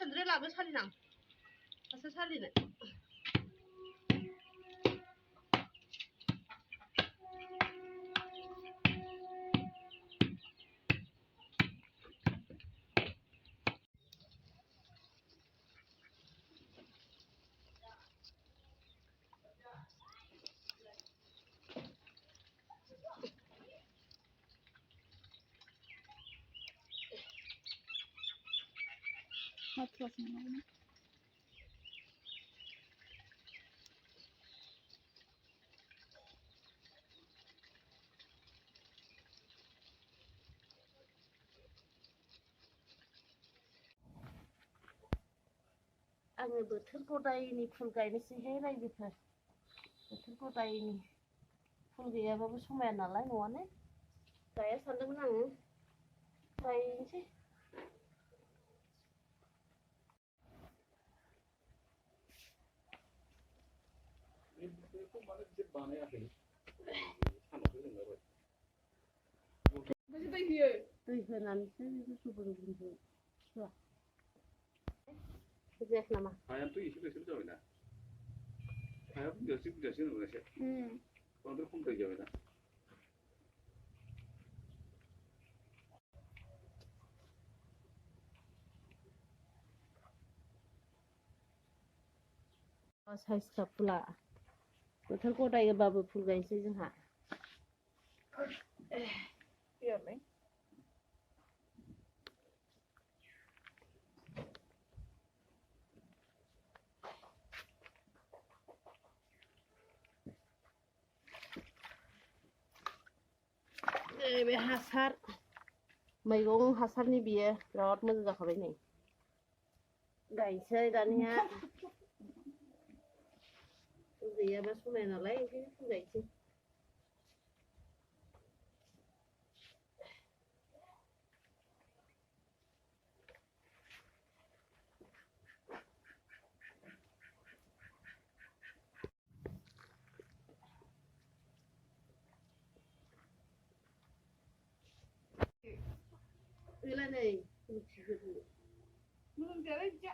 산들에 라면 살이랑 가서 살리네. hatırlasın. आङो बोथोर गदायनि फुल गायनोसैहाय रायजोफोर बोथोर गदायनि फुल गैयाबाबो समाया नालाय न'आनो गाया सानदोंमोन आङो गायनोसै दै होनानैसो गुसुफोरखौ होआ जायाखै नामा हायाथ' एसेल'सो जाबायना हाया बुरजासो होनांगौ एसे बांद्राय खमद्राय जाबायना साइजखा फुला बोथोर गदायबाबो फुल गायनोसै जोंहा बे हासार मैगं हासारनि बियो बिराद मोजां जाखाबाय नै गायनोसै दानिया गैयाबा समाया नालाय ओंखायनो फुल गायनोसै gila nih Belum kerja.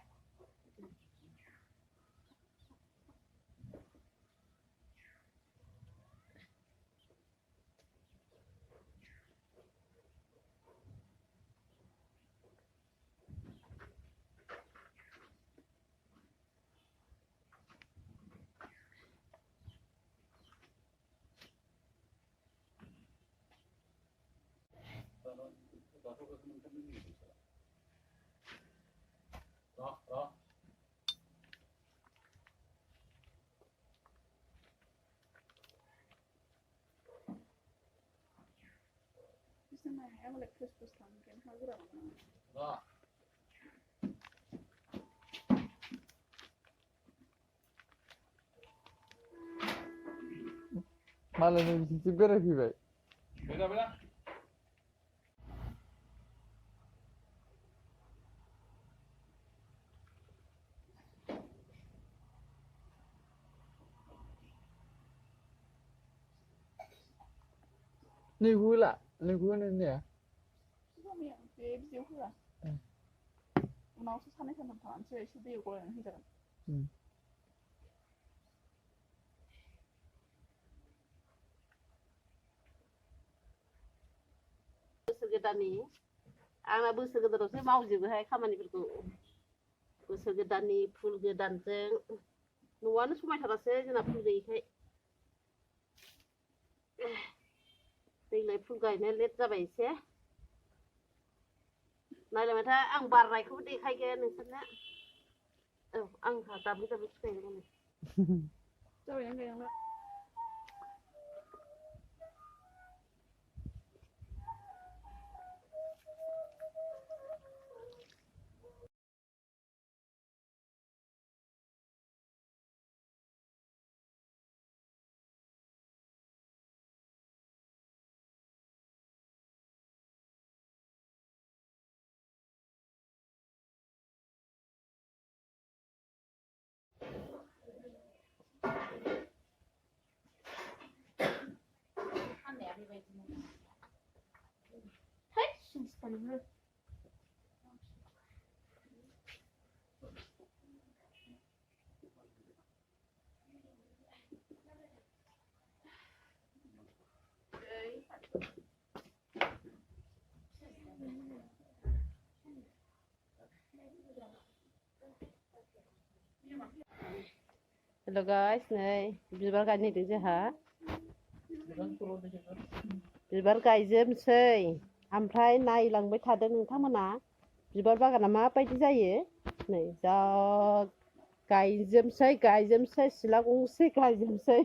Istemeye ama Christmas tanken hazır ama. Malam ini sih berapa baik? Beda. Ni gula ni ya. 그러면 비지 후라. 나와서 산에 사는 단체 시대 요거는 해잖아. बोसोर गोदाननि आंना बोसोर गोदानावसो मावजोबोहाय खामानिफोरखौ बोसोर गोदाननि फुल गोदानजों न'आनो समायथारासै जोंना फुल गैयैखाय देग्लाय फुल गायनो लेट जाबाय एसे नायलायबायथा आं बारनायखौबो देखायगोन नोंसोरनो औ आंहा दाब्ले गायगोन जाबायना गायनांला हेल' गाइस नै बिबार गायनो नागिरदों जोंहा बिबार गायजोबसै ओमफ्राय नायलांबाय थादो नोंथांमोना बिबार बागाना माबायदि जायो नै जा गायजोबसै सिला गंसे गायजोबसै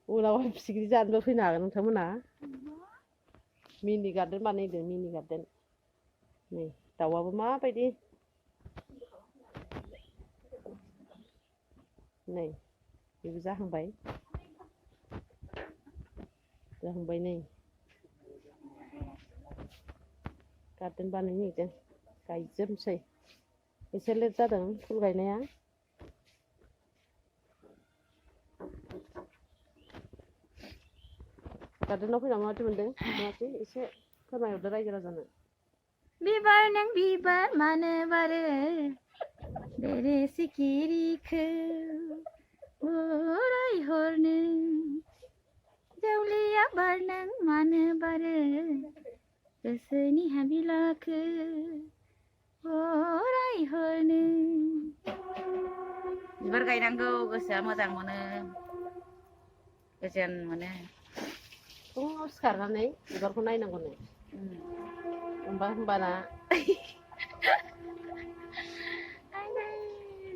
उनावहाय फिथिख्रि जानोबो फैनो हागोन नोंथांमोना मिनि गार्डेन बानायदों मिनि गार्डेन नै दाउआबो माबायदि नै बेबो जाहांबाय नै गार्डेन बानायनो नागिरदों गायजोबसै एसे लेट जादों फुल गायनाया गार्डेनाव फैना माबायदि मोनदों माबायदि एसे फोरमायहरदो रायजो राजानो बिबार नों बिबार मानो बारो बेरे सिखिरिखौ फरायहरनो जावलिया बार नों मानो बारो गोसोनि हाबिलाखौ फरायहरनो बिबार गायनांगौ गोसोआ मोजां मोनो गोजोन मोनो फुङाव सिखारनानै बिबारखौ नायनांगौनो होमबाना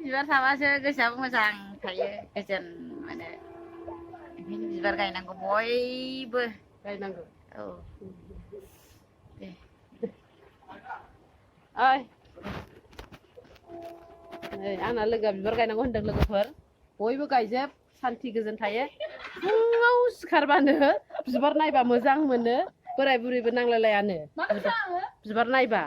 बिबार थाबासो गोसोआबो मोजां थायो गोजोन मोनो ओंखायनो बिबार गायनांगौ बयबो गायनांगौ औ दे ओइ नै आंना लोगोआ बिबार गायनांगौ होनदों लोगोफोर बयबो गायजोब सान्थि गोजोन थायो फुङाव सिखारबानो बिबार नायबा मोजां मोनो बोराय बुरैबो नांलायलायानो बिबार नायबा